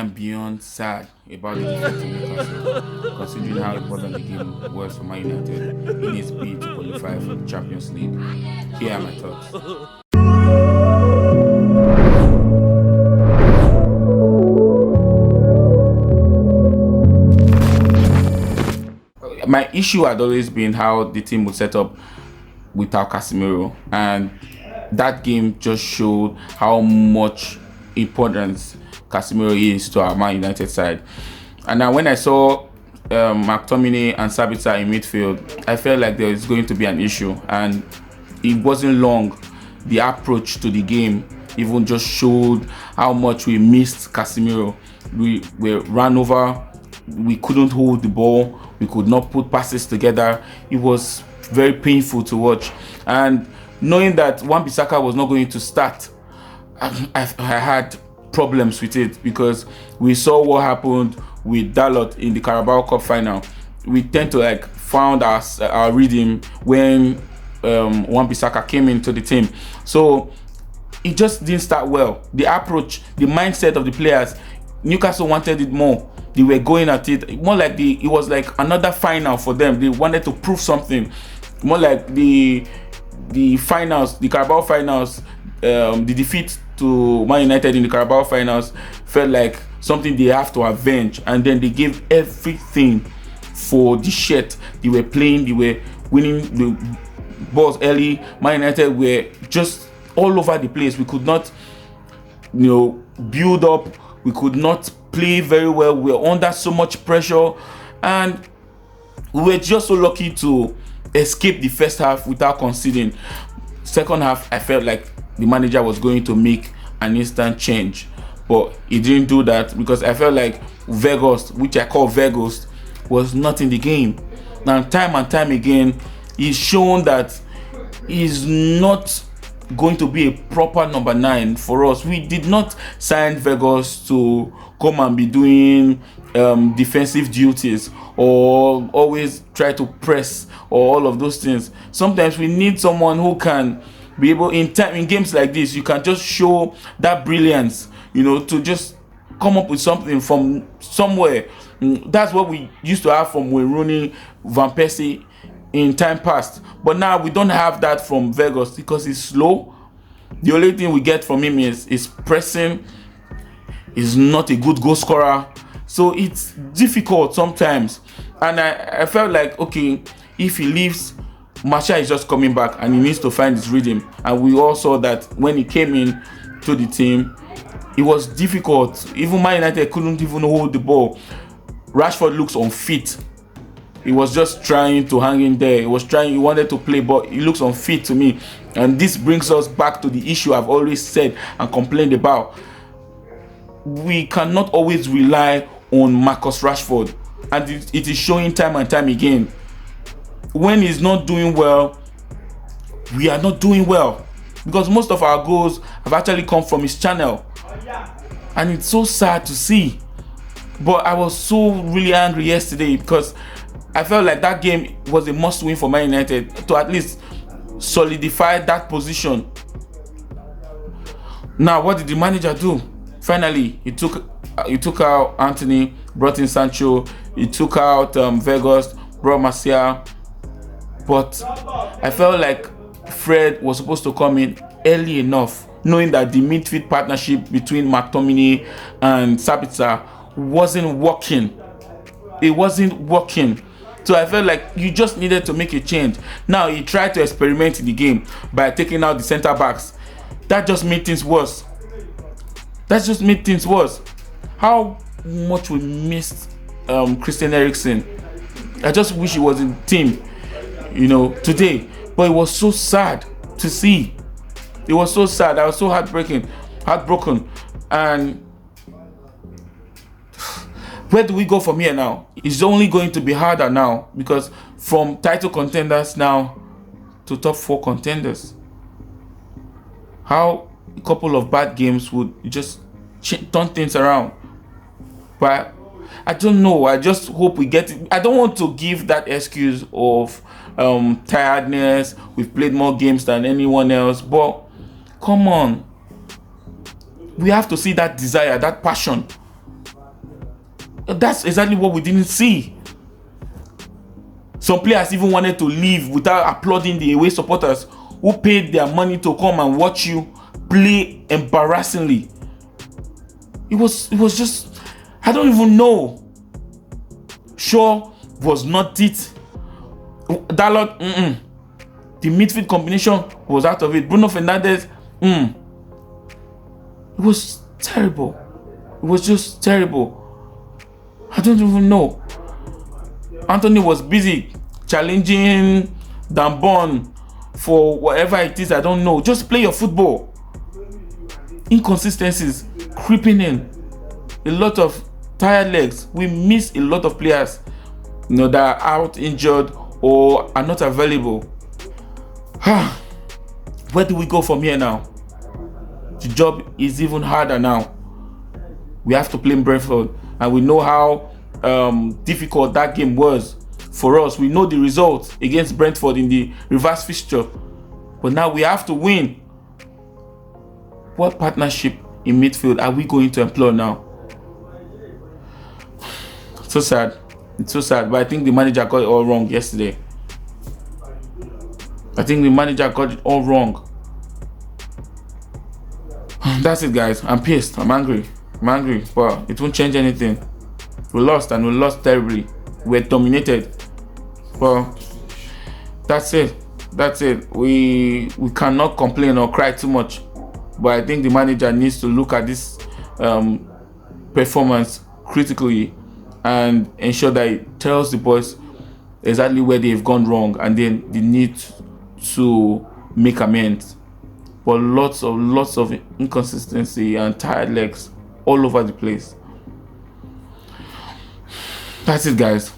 am beyond sad about the defeat to Newcastle, considering how important the game was for Man United in its bid to qualify for the Champions League. Here are my thoughts. My issue had always been how the team would set up without Casemiro, and that game just showed how much importance Casemiro is to our Man United side. And now when I saw McTominay and Sabitzer in midfield, I felt like there was going to be an issue, and it wasn't long. The approach to the game even just showed how much we missed Casemiro. We ran over, we couldn't hold the ball, we could not put passes together. It was very painful to watch. And knowing that Wan-Bissaka was not going to start, I had problems with it, because we saw what happened with Dalot in the Carabao Cup final. We tend to found our rhythm when Wan-Bissaka came into the team. So it just didn't start well. The approach, the mindset of the players, Newcastle wanted it more. They were going at it more like it was like another final for them. They wanted to prove something. More like the finals, the Carabao finals, the defeat to Man United in the Carabao finals felt like something they have to avenge, and then they gave everything for the shirt. They were playing, they were winning the balls early. Man United were just all over the place. We could not, build up. We could not play very well. We were under so much pressure, and we were just so lucky to escape the first half without conceding. Second half, I felt like the manager was going to make an instant change, but he didn't do that, because I felt like Vegas, which I call Vegas, was not in the game. Now, time and time again, he's shown that he's not going to be a proper number 9 for us. We did not sign Vegas to come and be doing defensive duties or always try to press or all of those things. Sometimes we need someone who can be able, in games like this, you can just show that brilliance, to just come up with something from somewhere. That's what we used to have from Wayne Rooney, Van Persie in time past. But now we don't have that from Vegas, because he's slow. The only thing we get from him is pressing. He's not a good goal scorer. So it's difficult sometimes. And I felt like, okay, if he leaves, Martial is just coming back and he needs to find his rhythm. And we all saw that when he came in to the team, it was difficult. Even Man United couldn't even hold the ball. Rashford looks unfit. He was just trying to hang in there. He wanted to play, but he looks unfit to me. And this brings us back to the issue I've always said and complained about. We cannot always rely on Marcus Rashford, and it is showing time and time again. When he's not doing well, we are not doing well, because most of our goals have actually come from his channel, and it's so sad to see. But I was so really angry yesterday, because I felt like that game was a must-win for Man United to at least solidify that position. Now, what did the manager do? Finally, he took out Anthony, brought in Sancho. He took out Vegas, brought Martial. But I felt like Fred was supposed to come in early enough, knowing that the midfield partnership between McTominay and Sabitzer wasn't working. It wasn't working. So I felt like you just needed to make a change. Now, he tried to experiment in the game by taking out the centre backs. That just made things worse. How much we missed Christian Eriksen. I just wish he was in the team, today. But it was so sad to see. It was so sad. I was so heartbroken. And where do we go from here now? It's only going to be harder now, because from title contenders now to top 4 contenders. How a couple of bad games would just turn things around. But I don't know. I just hope we get it. I don't want to give that excuse of tiredness. We've played more games than anyone else. But come on. We have to see that desire, that passion. That's exactly what we didn't see. Some players even wanted to leave without applauding the away supporters who paid their money to come and watch you play embarrassingly. It was just, I don't even know. Shaw was not it. Dalot, the midfield combination was out of it. Bruno Fernandes, it was terrible. It was just terrible. I don't even know. Anthony was busy challenging Dambon for whatever it is. I don't know. Just play your football. Inconsistencies creeping in. A lot of tired legs. We miss a lot of players, that are out injured or are not available. Where do we go from here now? The job is even harder now. We have to play Brentford, and we know how difficult that game was for us. We know the results against Brentford in the reverse fixture, but now we have to win. What partnership in midfield are we going to employ now? So sad. It's so sad, but I think the manager got it all wrong yesterday. That's it, guys. I'm pissed. I'm angry, but it won't change anything. We lost, and we lost terribly. We're dominated. Well, that's it. We cannot complain or cry too much, but I think the manager needs to look at this performance critically and ensure that it tells the boys exactly where they've gone wrong, and then they need to make amends. But lots of inconsistency and tired legs all over the place. That's it, guys.